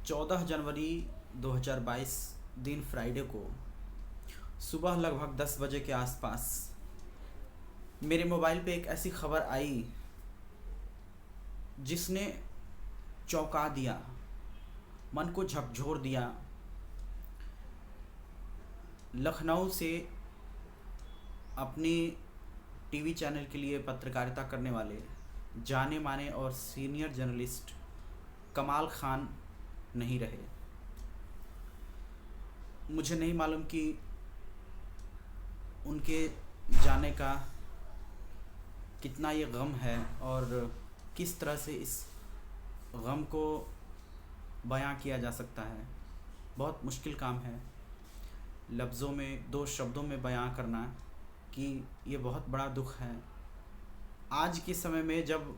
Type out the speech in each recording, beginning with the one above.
14 जनवरी 2022 दिन फ्राइडे को सुबह लगभग 10 बजे के आसपास मेरे मोबाइल पे एक ऐसी खबर आई जिसने चौंका दिया, मन को झकझोर दिया। लखनऊ से अपनी टीवी चैनल के लिए पत्रकारिता करने वाले जाने माने और सीनियर जर्नलिस्ट कमाल खान नहीं रहे। मुझे नहीं मालूम कि उनके जाने का कितना ये गम है और किस तरह से इस गम को बयां किया जा सकता है। बहुत मुश्किल काम है लफ्ज़ों में, दो शब्दों में बयां करना कि ये बहुत बड़ा दुख है। आज के समय में जब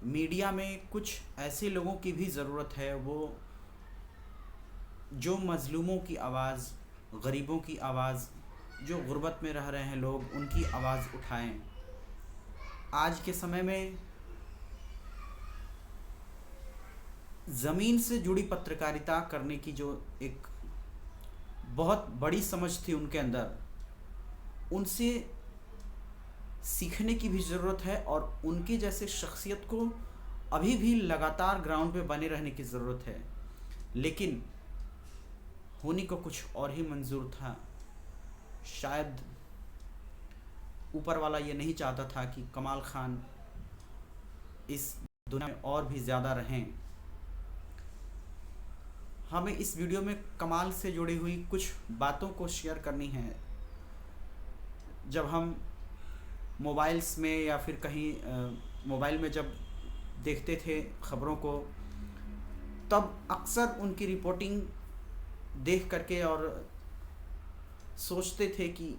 मीडिया में कुछ ऐसे लोगों की भी ज़रूरत है वो जो मज़लूमों की आवाज़, गरीबों की आवाज़, जो गुर्बत में रह रहे हैं लोग, उनकी आवाज़ उठाएं। आज के समय में ज़मीन से जुड़ी पत्रकारिता करने की जो एक बहुत बड़ी समझ थी उनके अंदर, उनसे सीखने की भी ज़रूरत है और उनके जैसे शख्सियत को अभी भी लगातार ग्राउंड पे बने रहने की ज़रूरत है। लेकिन होने को कुछ और ही मंजूर था। शायद ऊपर वाला ये नहीं चाहता था कि कमाल खान इस दुनिया में और भी ज़्यादा रहें। हमें इस वीडियो में कमाल से जुड़ी हुई कुछ बातों को शेयर करनी है। जब हम मोबाइल्स में या फिर कहीं मोबाइल में जब देखते थे खबरों को, तब अक्सर उनकी रिपोर्टिंग देख करके और सोचते थे कि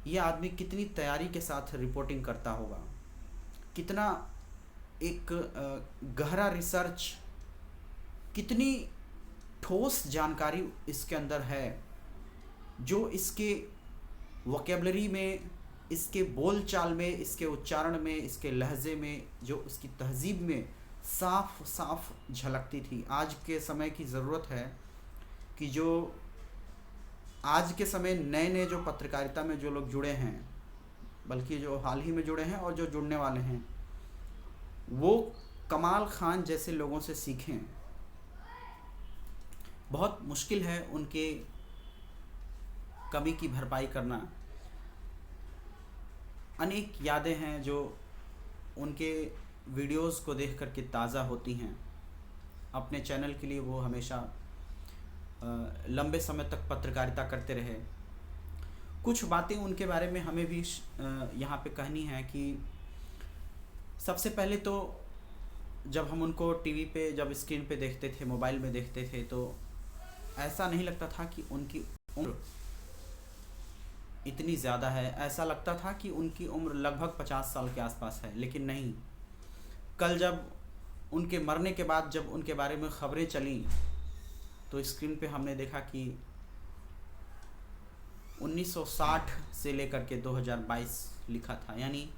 यह आदमी कितनी तैयारी के साथ रिपोर्टिंग करता होगा, कितना एक गहरा रिसर्च, कितनी ठोस जानकारी इसके अंदर है, जो इसके वोकेबलरी में, इसके बोल चाल में, इसके उच्चारण में, इसके लहजे में, जो इसकी तहजीब में साफ साफ झलकती थी। आज के समय की ज़रूरत है कि जो आज के समय नए नए जो पत्रकारिता में जो लोग जुड़े हैं, बल्कि जो हाल ही में जुड़े हैं और जो जुड़ने वाले हैं, वो कमाल खान जैसे लोगों से सीखें। बहुत मुश्किल है उनके कमी की भरपाई करना। अनेक यादें हैं जो उनके वीडियोस को देख कर के ताज़ा होती हैं। अपने चैनल के लिए वो हमेशा लंबे समय तक पत्रकारिता करते रहे। कुछ बातें उनके बारे में हमें भी यहाँ पे कहनी है कि सबसे पहले तो जब हम उनको टीवी पे, जब स्क्रीन पे देखते थे, मोबाइल में देखते थे, तो ऐसा नहीं लगता था कि उनकी उम्र इतनी ज़्यादा है। ऐसा लगता था कि उनकी उम्र लगभग 50 साल के आसपास है। लेकिन नहीं, कल जब उनके मरने के बाद जब उनके बारे में खबरें चली तो स्क्रीन पे हमने देखा कि 1960 से लेकर के 2022 लिखा था, यानी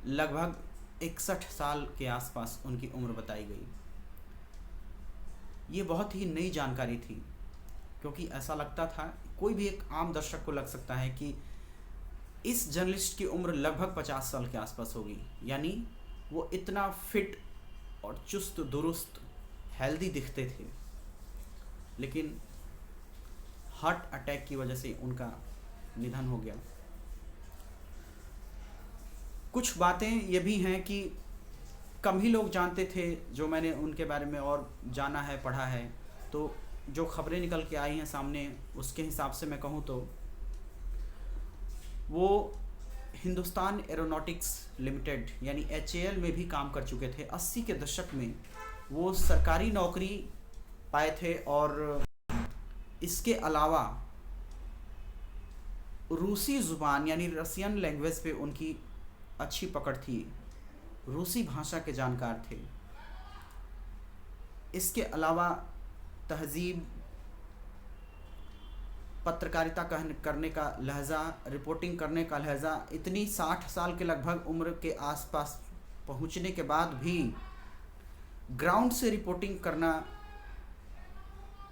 लगभग 61 साल के आसपास उनकी उम्र बताई गई। ये बहुत ही नई जानकारी थी, क्योंकि ऐसा लगता था, कोई भी एक आम दर्शक को लग सकता है कि इस जर्नलिस्ट की उम्र लगभग 50 साल के आसपास होगी, यानी वो इतना फिट और चुस्त दुरुस्त हेल्दी दिखते थे। लेकिन हार्ट अटैक की वजह से उनका निधन हो गया। कुछ बातें ये भी हैं कि कम ही लोग जानते थे, जो मैंने उनके बारे में और जाना है, पढ़ा है। तो जो खबरें निकल के आई हैं सामने, उसके हिसाब से मैं कहूँ तो वो हिंदुस्तान एरोनॉटिक्स लिमिटेड यानी HAL में भी काम कर चुके थे। 80 के दशक में वो सरकारी नौकरी पाए थे और इसके अलावा रूसी ज़ुबान यानी रसियन लैंग्वेज पे उनकी अच्छी पकड़ थी, रूसी भाषा के जानकार थे। इसके अलावा तहज़ीब, पत्रकारिता करने का लहज़ा, रिपोर्टिंग करने का लहज़ा, इतनी 60 साल के लगभग उम्र के आसपास पहुंचने के बाद भी ग्राउंड से रिपोर्टिंग करना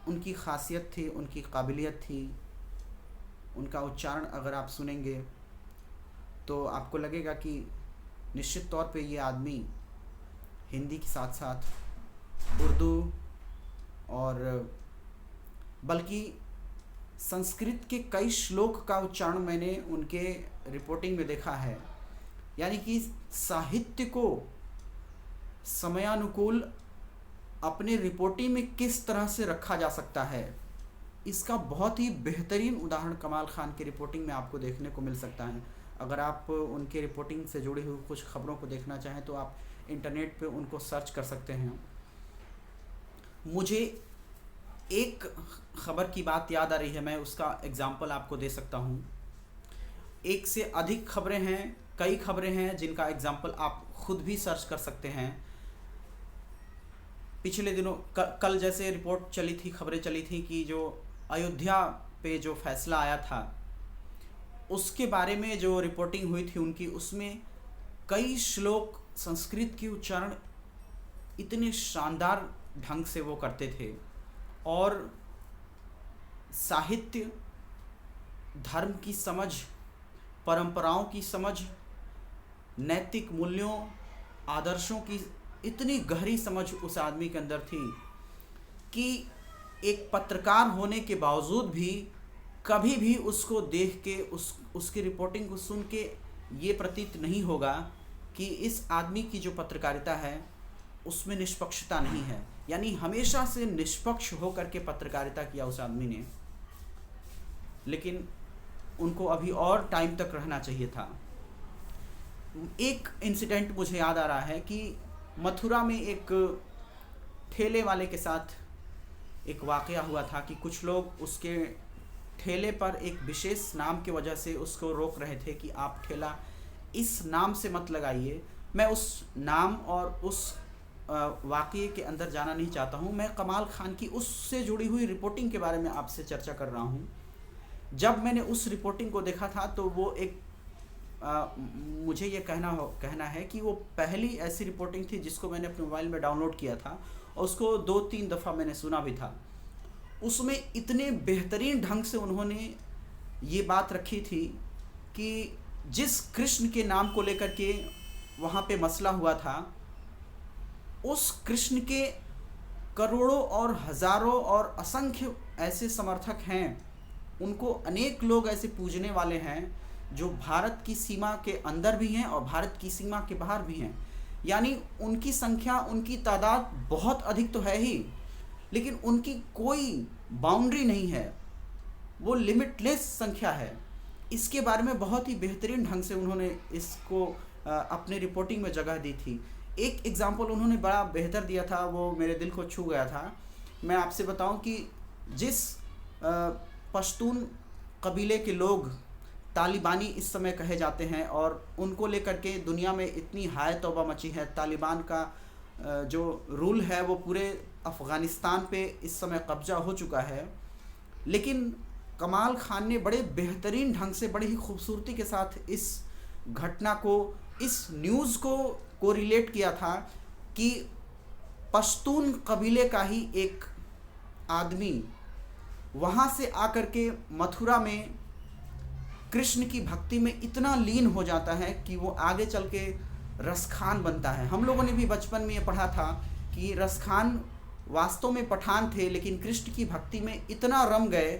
उनकी खासियत थी, उनकी काबिलियत थी। उनका उच्चारण अगर आप सुनेंगे तो आपको लगेगा कि निश्चित तौर पे ये आदमी हिंदी के साथ साथ उर्दू और बल्कि संस्कृत के कई श्लोक का उच्चारण मैंने उनके रिपोर्टिंग में देखा है। यानी कि साहित्य को समयानुकूल अपने रिपोर्टिंग में किस तरह से रखा जा सकता है, इसका बहुत ही बेहतरीन उदाहरण कमाल खान की रिपोर्टिंग में आपको देखने को मिल सकता है। अगर आप उनके रिपोर्टिंग से जुड़ी हुई कुछ खबरों को देखना चाहें तो आप इंटरनेट पे उनको सर्च कर सकते हैं। मुझे एक ख़बर की बात याद आ रही है, मैं उसका एग्जाम्पल आपको दे सकता हूँ। एक से अधिक खबरें हैं, कई खबरें हैं जिनका एग्जाम्पल आप खुद भी सर्च कर सकते हैं। पिछले दिनों कल जैसे रिपोर्ट चली थी, खबरें चली थी कि जो अयोध्या पे जो फैसला आया था उसके बारे में जो रिपोर्टिंग हुई थी उनकी, उसमें कई श्लोक संस्कृत की उच्चारण इतने शानदार ढंग से वो करते थे और साहित्य, धर्म की समझ, परंपराओं की समझ, नैतिक मूल्यों, आदर्शों की इतनी गहरी समझ उस आदमी के अंदर थी कि एक पत्रकार होने के बावजूद भी कभी भी उसको देख के उसकी रिपोर्टिंग को सुन के ये प्रतीत नहीं होगा कि इस आदमी की जो पत्रकारिता है उसमें निष्पक्षता नहीं है। यानी हमेशा से निष्पक्ष होकर के पत्रकारिता किया उस आदमी ने, लेकिन उनको अभी और टाइम तक रहना चाहिए था। एक इंसिडेंट मुझे याद आ रहा है कि मथुरा में एक ठेले वाले के साथ एक वाक़या हुआ था कि कुछ लोग उसके ठेले पर एक विशेष नाम की वजह से उसको रोक रहे थे कि आप ठेला इस नाम से मत लगाइए। मैं उस नाम और उस वाक़ये के अंदर जाना नहीं चाहता हूँ। मैं कमाल खान की उससे जुड़ी हुई रिपोर्टिंग के बारे में आपसे चर्चा कर रहा हूँ। जब मैंने उस रिपोर्टिंग को देखा था तो वो एक मुझे ये कहना है कि वो पहली ऐसी रिपोर्टिंग थी जिसको मैंने अपने मोबाइल में डाउनलोड किया था और उसको 2-3 दफ़ा मैंने सुना भी था। उसमें इतने बेहतरीन ढंग से उन्होंने ये बात रखी थी कि जिस कृष्ण के नाम को लेकर के वहाँ पे मसला हुआ था, उस कृष्ण के करोड़ों और हज़ारों और असंख्य ऐसे समर्थक हैं, उनको अनेक लोग ऐसे पूजने वाले हैं जो भारत की सीमा के अंदर भी हैं और भारत की सीमा के बाहर भी हैं। यानी उनकी संख्या, उनकी तादाद बहुत अधिक तो है ही, लेकिन उनकी कोई बाउंड्री नहीं है, वो लिमिटलेस संख्या है। इसके बारे में बहुत ही बेहतरीन ढंग से उन्होंने इसको अपने रिपोर्टिंग में जगह दी थी। एक एग्ज़ाम्पल उन्होंने बड़ा बेहतर दिया था, वो मेरे दिल को छू गया था। मैं आपसे बताऊं कि जिस पश्तून कबीले के लोग तालिबानी इस समय कहे जाते हैं और उनको लेकर के दुनिया में इतनी हाय तौबा मची है। तालिबान का जो रूल है वो पूरे अफ़गानिस्तान पे इस समय कब्जा हो चुका है, लेकिन कमाल खान ने बड़े बेहतरीन ढंग से, बड़ी ही खूबसूरती के साथ इस घटना को, इस न्यूज़ को कोरिलेट किया था कि पश्तून कबीले का ही एक आदमी वहाँ से आकर के मथुरा में कृष्ण की भक्ति में इतना लीन हो जाता है कि वो आगे चल के रसखान बनता है। हम लोगों ने भी बचपन में ये पढ़ा था कि रसखान वास्तव में पठान थे, लेकिन कृष्ण की भक्ति में इतना रम गए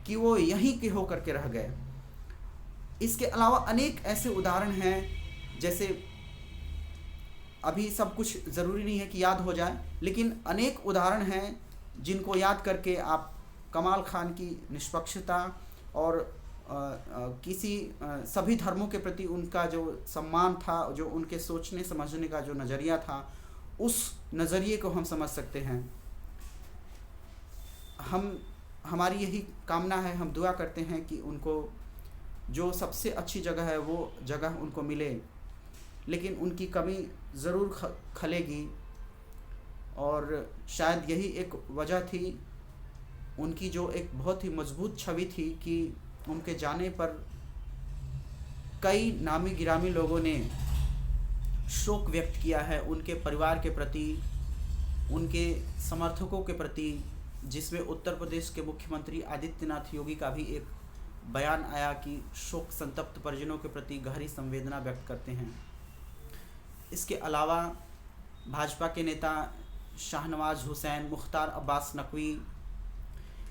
कि वो यहीं के होकर के रह गए। इसके अलावा अनेक ऐसे उदाहरण हैं, जैसे अभी सब कुछ ज़रूरी नहीं है कि याद हो जाए, लेकिन अनेक उदाहरण हैं जिनको याद करके आप कमाल खान की निष्पक्षता और सभी धर्मों के प्रति उनका जो सम्मान था, जो उनके सोचने समझने का जो नज़रिया था, उस नज़रिए को हम समझ सकते हैं। हमारी यही कामना है, हम दुआ करते हैं कि उनको जो सबसे अच्छी जगह है वो जगह उनको मिले, लेकिन उनकी कमी ज़रूर खलेगी और शायद यही एक वजह थी, उनकी जो एक बहुत ही मजबूत छवि थी कि उनके जाने पर कई नामी गिरामी लोगों ने शोक व्यक्त किया है उनके परिवार के प्रति, उनके समर्थकों के प्रति, जिसमें उत्तर प्रदेश के मुख्यमंत्री आदित्यनाथ योगी का भी एक बयान आया कि शोक संतप्त परिजनों के प्रति गहरी संवेदना व्यक्त करते हैं। इसके अलावा भाजपा के नेता शाहनवाज हुसैन, मुख्तार अब्बास नकवी,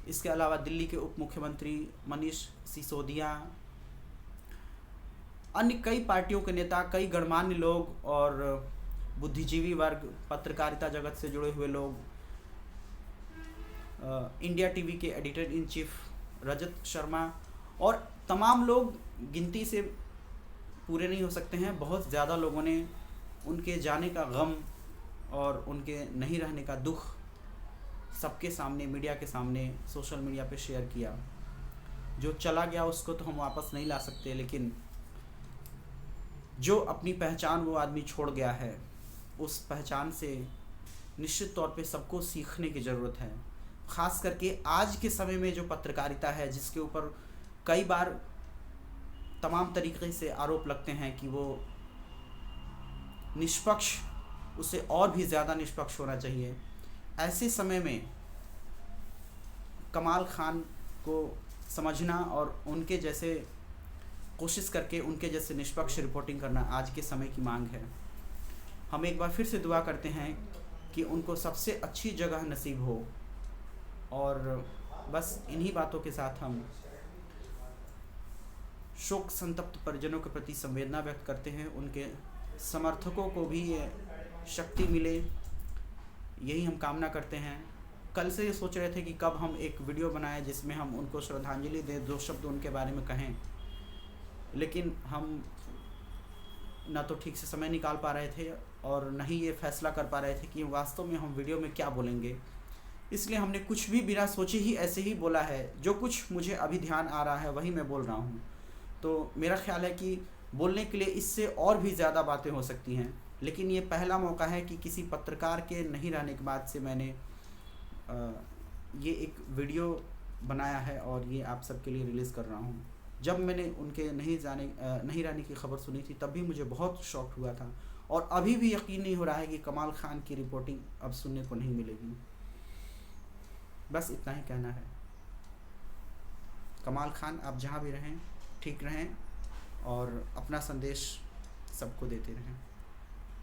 इसके अलावा दिल्ली के उप मुख्यमंत्री मनीष सिसोदिया, अन्य कई पार्टियों के नेता, कई गणमान्य लोग और बुद्धिजीवी वर्ग, पत्रकारिता जगत से जुड़े हुए लोग, इंडिया टीवी के editor in chief Rajat Sharma और तमाम लोग गिनती से पूरे नहीं हो सकते हैं। बहुत ज़्यादा लोगों ने उनके जाने का गम और उनके नहीं रहने का दुख सबके सामने, मीडिया के सामने, सोशल मीडिया पे शेयर किया। जो चला गया उसको तो हम वापस नहीं ला सकते, लेकिन जो अपनी पहचान वो आदमी छोड़ गया है, उस पहचान से निश्चित तौर पे सबको सीखने की ज़रूरत है। ख़ास करके आज के समय में जो पत्रकारिता है, जिसके ऊपर कई बार तमाम तरीके से आरोप लगते हैं कि वो निष्पक्ष, उसे और भी ज़्यादा निष्पक्ष होना चाहिए। ऐसे समय में कमाल खान को समझना और उनके जैसे कोशिश करके उनके जैसे निष्पक्ष रिपोर्टिंग करना आज के समय की मांग है। हम एक बार फिर से दुआ करते हैं कि उनको सबसे अच्छी जगह नसीब हो, और बस इन्हीं बातों के साथ हम शोक संतप्त परिजनों के प्रति संवेदना व्यक्त करते हैं। उनके समर्थकों को भी ये शक्ति मिले, यही हम कामना करते हैं। कल से ये सोच रहे थे कि कब हम एक वीडियो बनाएं जिसमें हम उनको श्रद्धांजलि दें, 2 शब्द उनके बारे में कहें, लेकिन हम ना तो ठीक से समय निकाल पा रहे थे और न ही ये फैसला कर पा रहे थे कि वास्तव में हम वीडियो में क्या बोलेंगे। इसलिए हमने कुछ भी बिना सोचे ही ऐसे ही बोला है। जो कुछ मुझे अभी ध्यान आ रहा है वही मैं बोल रहा हूँ। तो मेरा ख्याल है कि बोलने के लिए इससे और भी ज़्यादा बातें हो सकती हैं, लेकिन ये पहला मौका है कि किसी पत्रकार के नहीं रहने के बाद से मैंने ये एक वीडियो बनाया है और ये आप सबके लिए रिलीज़ कर रहा हूँ। जब मैंने उनके नहीं रहने की खबर सुनी थी तब भी मुझे बहुत शॉक हुआ था, और अभी भी यकीन नहीं हो रहा है कि कमाल खान की रिपोर्टिंग अब सुनने को नहीं मिलेगी। बस इतना ही कहना है। कमाल खान, आप जहाँ भी रहें ठीक रहें और अपना संदेश सबको देते रहें।